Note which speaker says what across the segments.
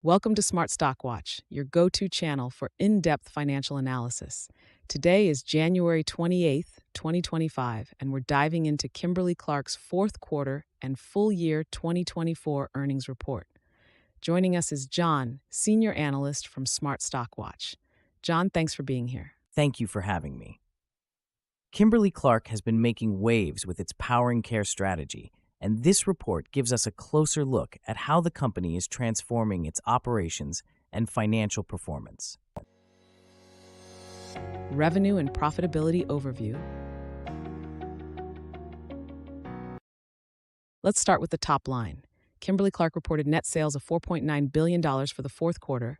Speaker 1: Welcome to Smart Stock Watch, your go-to channel for in-depth financial analysis. Today is January 28th, 2025, and we're diving into Kimberly-Clark's fourth quarter and full year 2024 earnings report. Joining us is John, senior analyst from Smart Stock Watch. John, thanks for being here.
Speaker 2: Thank you for having me. Kimberly-Clark has been making waves with its Powering Care strategy, and this report gives us a closer look at how the company is transforming its operations and financial performance.
Speaker 1: Revenue and profitability overview. Let's start with the top line. Kimberly-Clark reported net sales of $4.9 billion for the fourth quarter,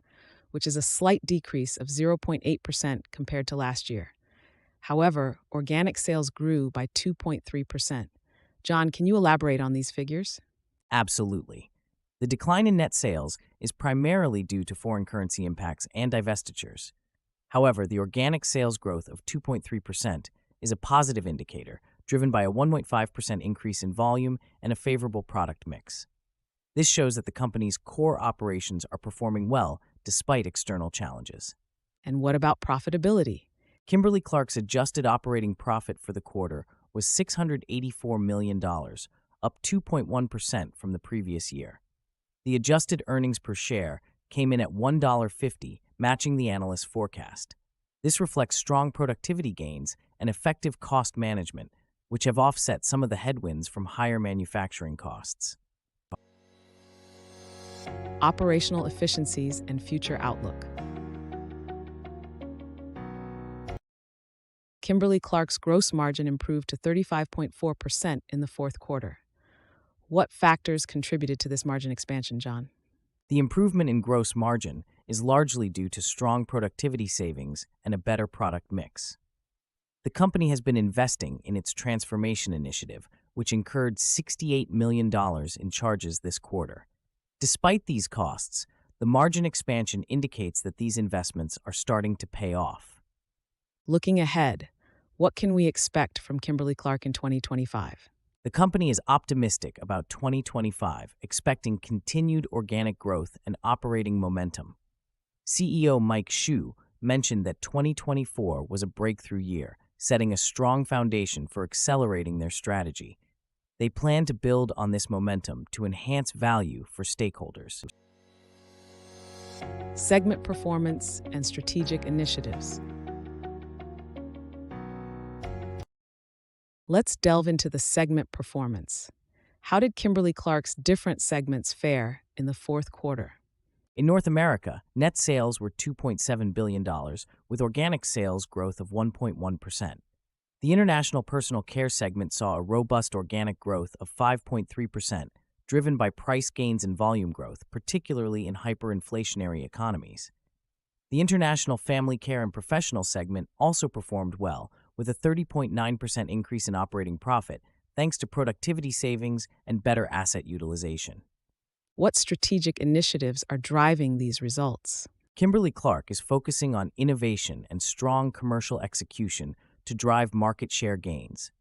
Speaker 1: which is a slight decrease of 0.8% compared to last year. However, organic sales grew by 2.3%. John, can you elaborate on these figures?
Speaker 2: Absolutely. The decline in net sales is primarily due to foreign currency impacts and divestitures. However, the organic sales growth of 2.3% is a positive indicator, driven by a 1.5% increase in volume and a favorable product mix. This shows that the company's core operations are performing well despite external challenges.
Speaker 1: And what about profitability?
Speaker 2: Kimberly-Clark's adjusted operating profit for the quarter was $684 million, up 2.1% from the previous year. The adjusted earnings per share came in at $1.50, matching the analyst's forecast. This reflects strong productivity gains and effective cost management, which have offset some of the headwinds from higher manufacturing costs.
Speaker 1: Operational efficiencies and future outlook. Kimberly-Clark's gross margin improved to 35.4% in the fourth quarter. What factors contributed to this margin expansion, John?
Speaker 2: The improvement in gross margin is largely due to strong productivity savings and a better product mix. The company has been investing in its transformation initiative, which incurred $68 million in charges this quarter. Despite these costs, the margin expansion indicates that these investments are starting to pay off.
Speaker 1: Looking ahead, what can we expect from Kimberly-Clark in 2025?
Speaker 2: The company is optimistic about 2025, expecting continued organic growth and operating momentum. CEO Mike Hsu mentioned that 2024 was a breakthrough year, setting a strong foundation for accelerating their strategy. They plan to build on this momentum to enhance value for stakeholders.
Speaker 1: Segment performance and strategic initiatives. Let's delve into the segment performance. How did Kimberly-Clark's different segments fare in the fourth quarter?
Speaker 2: In North America, net sales were $2.7 billion, with organic sales growth of 1.1%. The International Personal Care segment saw a robust organic growth of 5.3%, driven by price gains and volume growth, particularly in hyperinflationary economies. The International Family Care and Professional segment also performed well, with a 30.9% increase in operating profit, thanks to productivity savings and better asset utilization.
Speaker 1: What strategic initiatives are driving these results?
Speaker 2: Kimberly-Clark is focusing on innovation and strong commercial execution to drive market share gains.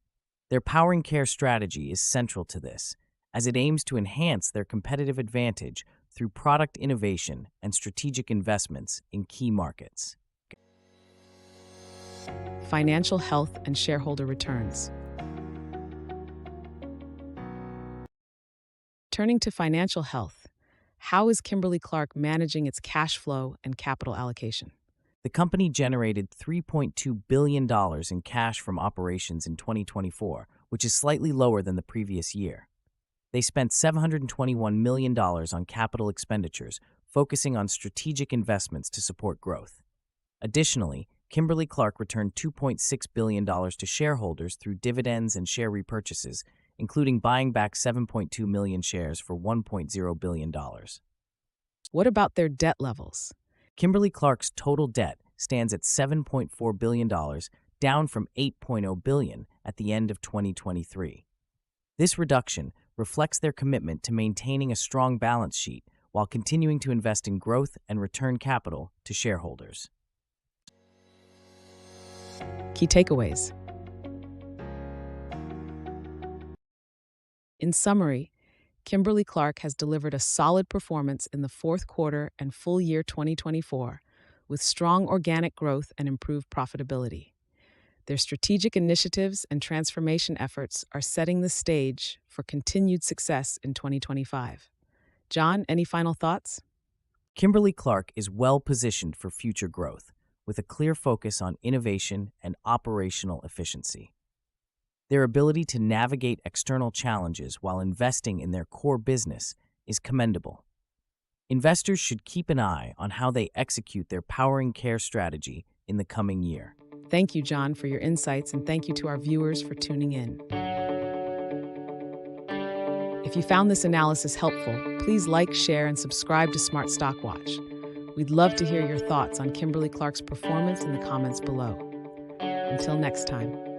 Speaker 2: Their Powering Care strategy is central to this, as it aims to enhance their competitive advantage through product innovation and strategic investments in key markets.
Speaker 1: Financial health and shareholder returns. Turning to financial health, how is Kimberly-Clark managing its cash flow and capital allocation?
Speaker 2: The company generated $3.2 billion in cash from operations in 2024, which is slightly lower than the previous year. They spent $721 million on capital expenditures, focusing on strategic investments to support growth. Additionally, Kimberly-Clark returned $2.6 billion to shareholders through dividends and share repurchases, including buying back 7.2 million shares for $1.0 billion.
Speaker 1: What about their debt levels?
Speaker 2: Kimberly-Clark's total debt stands at $7.4 billion, down from $8.0 billion at the end of 2023. This reduction reflects their commitment to maintaining a strong balance sheet while continuing to invest in growth and return capital to shareholders.
Speaker 1: Key takeaways. In summary, Kimberly-Clark has delivered a solid performance in the fourth quarter and full year 2024, with strong organic growth and improved profitability. Their strategic initiatives and transformation efforts are setting the stage for continued success in 2025. John, any final thoughts?
Speaker 2: Kimberly-Clark is well positioned for future growth, with a clear focus on innovation and operational efficiency. Their ability to navigate external challenges while investing in their core business is commendable. Investors should keep an eye on how they execute their Powering Care strategy in the coming year.
Speaker 1: Thank you, John, for your insights, and thank you to our viewers for tuning in. If you found this analysis helpful, please like, share, and subscribe to Smart Stock Watch. We'd love to hear your thoughts on Kimberly-Clark's performance in the comments below. Until next time.